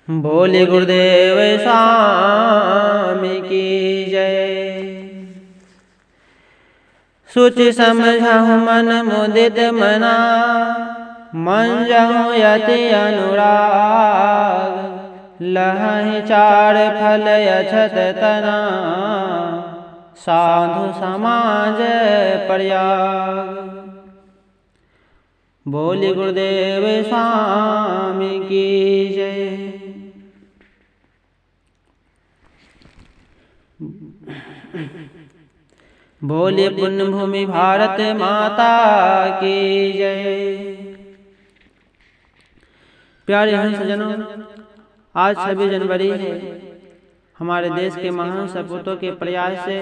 बोले गुरुदेव स्वामी की जय। सुच समझहु मन मुदित मना, मन जहु यति अनुराग। लहहि चार फल अछत तना, साधु समाज प्रयाग। बोले गुरुदेव स्वामी की जय। बोले पुण्य भूमि भारत माता की जय। प्यारे हंस जनों, आज 26 जनवरी है। हमारे देश के महान सपूतों के प्रयास से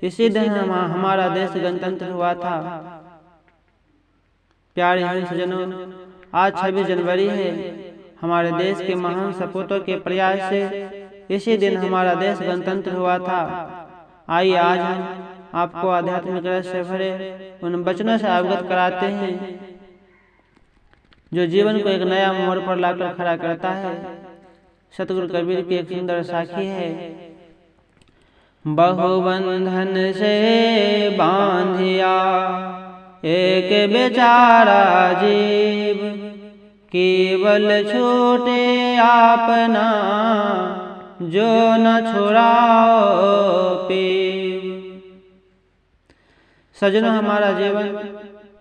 इसी दिन हमारा देश गणतंत्र हुआ था। प्यारे हंस जनों, आज 26 जनवरी है। हमारे देश के महान सपूतों के प्रयास से इसी दिन हमारा देश गणतंत्र हुआ था। आइए आज हम आपको आध्यात्मिक रस से भरे उन वचनों से अवगत कराते हैं जो जीवन को एक नया मोड़ पर लाकर खड़ा करता है। सतगुरु कबीर की एक सुंदर साखी है। बहुबंधन से बांधिया एक बेचारा जीव, केवल छूटे आपना जो न छुड़ाओ पीव। सजनों, हमारा जीवन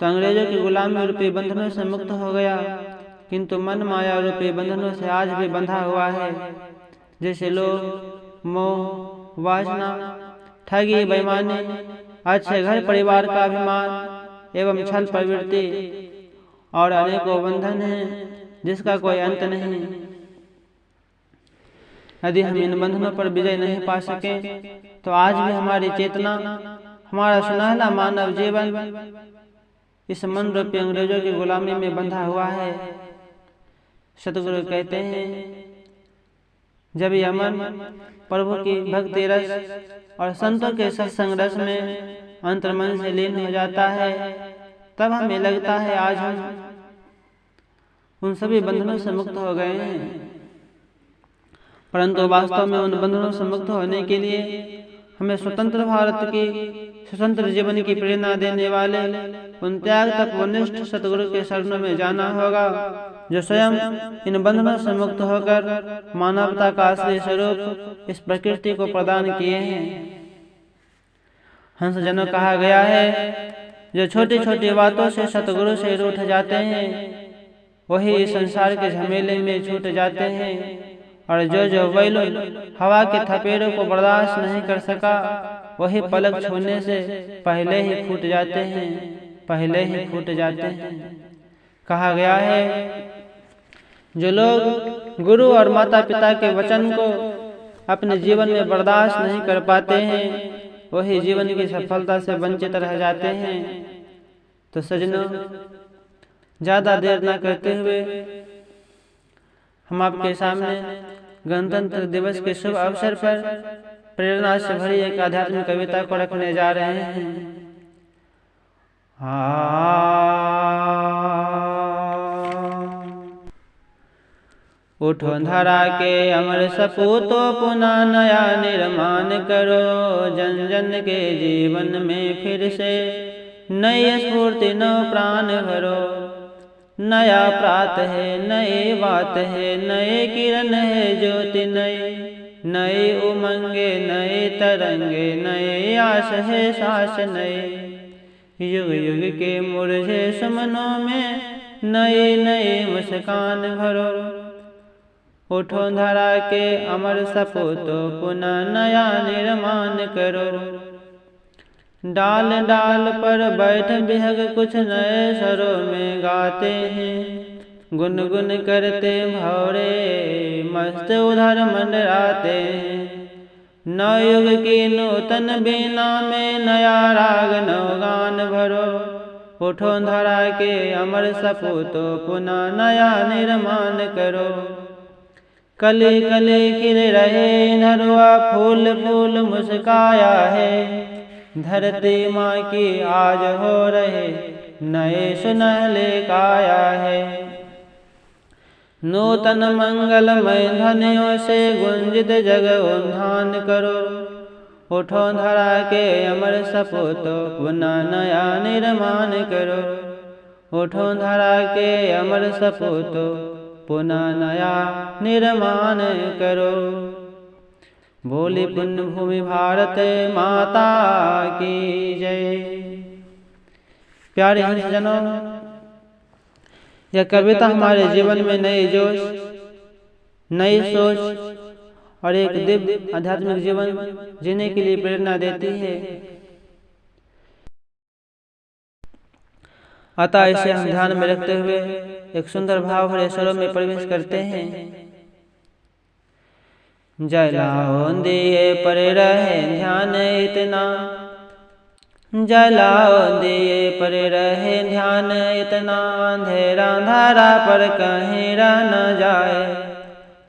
तो अंग्रेजों की गुलामी रूपी बंधनों से मुक्त हो गया, किंतु मन माया रूपी बंधनों से आज भी बंधा हुआ है। जैसे लोग मोह, वासना, ठगी, बेईमानी, अच्छे घर परिवार का अभिमान एवं छल प्रवृत्ति और अनेकों बंधन हैं जिसका कोई अंत नहीं। यदि हम इन बंधनों पर विजय नहीं पा सके तो आज भी हमारी चेतना, हमारा सुनहला मानव जीवन इस मन रूपी अंग्रेजों की गुलामी में बंधा हुआ है। सतगुरु कहते हैं, जब यह मन प्रभु की भक्ति रस और संतों के सत्संग रस में अंतर्मन से लीन हो जाता है, तब हमें लगता है आज हम उन सभी बंधनों से मुक्त हो गए हैं। परंतु वास्तव में उन बंधनों से मुक्त होने के लिए हमें स्वतंत्र भारत की स्वतंत्र जीवन की प्रेरणा देने वाले उन त्याग तत्वनिष्ठ सतगुरु के शरणों में जाना होगा, जो स्वयं इन बंधनों से मुक्त होकर मानवता का असली स्वरूप इस प्रकृति को प्रदान किए हैं। हंस जनों, कहा गया है, जो छोटी छोटी बातों से सतगुरु से रूठ जाते हैं वही इस संसार के झमेले में छूट जाते हैं, और जो बैलून हवा के थपेड़ों को बर्दाश्त नहीं कर सका वही पलक छूने से पहले ही फूट जाते हैं, पहले ही फूट जाते हैं। कहा गया है, जो लोग गुरु और माता पिता के वचन को अपने जीवन में बर्दाश्त नहीं कर पाते हैं वही जीवन की सफलता से वंचित रह जाते हैं। तो सजनों, ज्यादा देर न करते हुए हम आपके सामने गणतंत्र दिवस के शुभ अवसर पर प्रेरणा से भरी एक आध्यात्मिक कविता को रखने जा रहे हैं। उठो धरा के अमर सपूतों, पुनः नया निर्माण करो। जन जन के जीवन में फिर से नई स्फूर्ति नव प्राण भरो। नया प्रात है, नई बात है, नए किरण है ज्योति नई। नए उमंगे, नए तरंगे, नए आस है सांस नए। युग युग के मुरझे सुमनों में नए नए मुस्कान भरो। उठो धरा के अमर सपूतों, पुनः नया निर्माण करो। डाल डाल पर बैठ बिहग कुछ नए स्वरों में गाते हैं। गुनगुन करते भौरे मस्त उधर मंडराते हैं। नवयुग की नूतन बीना में नया राग नवगान भरो। उठो धरा के अमर सपूतों, पुनः नया निर्माण करो। कली कली खिल रहे नरुआ, फूल फूल मुस्काया है। धरती माँ की आज हो रहे नए सुनहले काया है। नूतन मंगलमय ध्वनियों से गुंजित जग उद्धान करो। उठो धरा के अमर सपूतो पुनः नया निर्माण करो। उठो धरा के अमर सपूतो पुनः नया निर्माण करो। बोली पुण्य भूमि भारत माता की जय। प्यारे हरिजनों, यह कविता हमारे जीवन में नए जोश, नई सोच और एक दिव्य आध्यात्मिक जीवन जीने के लिए प्रेरणा देती है। अतः इसे हम ध्यान में रखते हुए एक सुंदर भाव भरे स्वरों में प्रवेश करते हैं। जलाओ दिए पर रहे ध्यान इतना, जलाओ दिए पर रहे ध्यान इतना, अंधेरा अंधारा पर कहीं रह न जाए।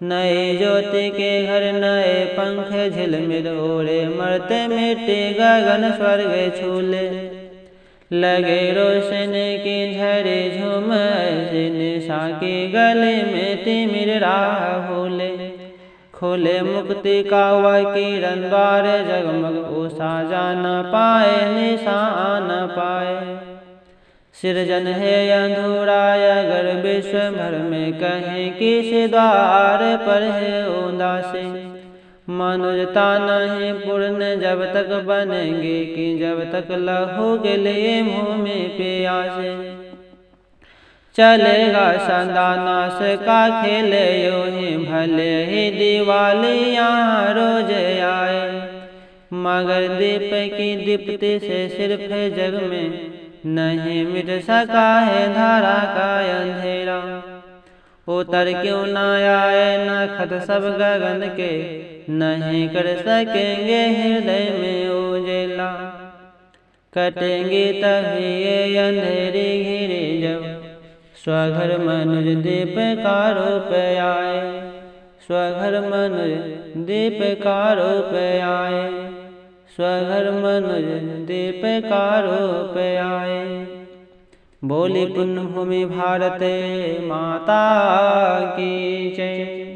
नए ज्योति के घर नए पंख झिलमिल ओढ़े, मरते मिट्टी गगन स्वर्ग छूले। लगे रोशनी की झरे झूम, ऐसे निशा की गले में तिमिर राह भूले। खोले मुक्ति का वह किरण द्वार, जगमग उषा जा न पाए निशा न पाए। सृजन है अधूरा अगर विश्व भर में कहीं किसी द्वार पर है उदासी। मनुष्यता नहीं पूर्ण जब तक बनेगी, कि जब तक लहू के लिए मुँह में प्यासे। चलेगा सदा नाश का खेल यूं ही, भले ही दिवाली यहाँ रोज आए। मगर दीप की दीप्ति से सिर्फ जग में नहीं मिट सका है धारा का अंधेरा। उतर क्यों न आए नखत सब गगन के, नहीं कर सकेंगे हृदय में उजेला। कटेंगे तभी ये अंधेरी घिरी, जब स्वघर मनुज दीप का रूप आए। स्वघर मनुज दीप का रूप आए। स्वघर मनुज दीप का रूप आए। बोली पुण्य भूमि भारत माता की जय।